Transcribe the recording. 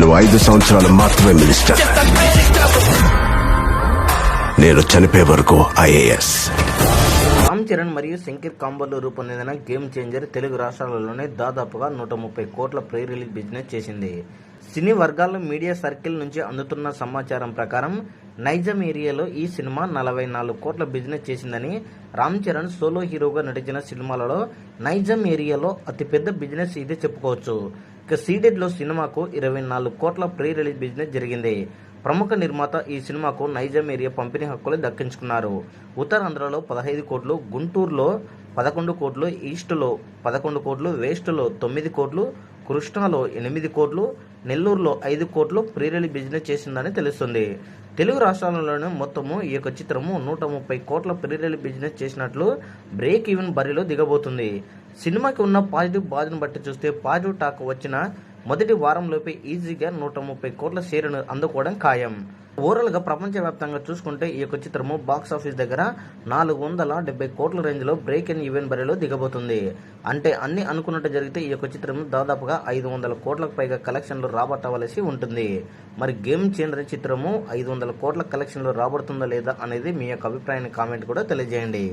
నువ్వు 5 సంవత్సరాలు మాత్రమే మినిస్టర్, నేను చనిపోయే వరకు ఐఏఎస్. రామ్ చరణ్ మరియు శంకర్ కాంబోలో రూపొందిన గేమ్ చేంజర్ తెలుగు రాష్ట్రాలలోనే దాదాపుగా 130 కోట్ల ప్రీ రిలీజ్ బిజినెస్ చేసింది. సినీ వర్గాల్లో మీడియా సర్కిల్ నుంచి అందుతున్న సమాచారం ప్రకారం నైజాం ఏరియాలో ఈ సినిమా 44 కోట్ల బిజినెస్ చేసిందని, రామ్ చరణ్ సోలో హీరోగా నటించిన సినిమాలలో నైజాం ఏరియాలో అతిపెద్ద బిజినెస్ ఇదే చెప్పుకోవచ్చు. ఇక సీడెడ్లో సినిమాకు 24 కోట్ల ప్రీ రిలీజ్ బిజినెస్ జరిగింది. ప్రముఖ నిర్మాత ఈ సినిమాకు నైజాం ఏరియా పంపిణీ హక్కులు దక్కించుకున్నారు. ఉత్తరాంధ్రలో 15 కోట్లు, గుంటూరులో 11 కోట్లు, ఈస్టులో 11 కోట్లు, వెస్టులో 9 కోట్లు, కృష్ణాలో 8 కోట్లు, నెల్లూరులో 5 కోట్లు ప్రీ రిలీజ్ బిజినెస్ చేసిందని తెలుస్తుంది. తెలుగు రాష్ట్రాలలోనే మొత్తము ఈ యొక్క చిత్రము 130 కోట్ల ప్రీ రిలీజ్ బిజినెస్ చేసినట్లు బ్రేక్ ఈవెన్ బరిలో దిగబోతుంది. సినిమాకి ఉన్న పాజిటివ్ బాజ్ను బట్టి చూస్తే పాజిటివ్ టాక్ వచ్చిన మొదటి వారంలోపే ఈజీగా 130 కోట్ల షేరును అందుకోవడం ఖాయం. ఓవరాల్గా ప్రపంచవ్యాప్తంగా చూసుకుంటే ఈ యొక్క చిత్రము బాక్స్ ఆఫీస్ దగ్గర 470 కోట్ల రేంజ్లో బ్రేక్ అండ్ ఈవెన్ బరిలో దిగబోతుంది. అంటే అన్ని అనుకున్నట్టు జరిగితే ఈ యొక్క చిత్రం దాదాపుగా 500 కోట్లకు పైగా కలెక్షన్లు రాబట్టవలసి ఉంటుంది. మరి గేమ్ చేంజర్ చిత్రము 500 కోట్ల కలెక్షన్లు రాబడుతుందా లేదా అనేది మీ యొక్క అభిప్రాయాన్ని కామెంట్ కూడా తెలియజేయండి.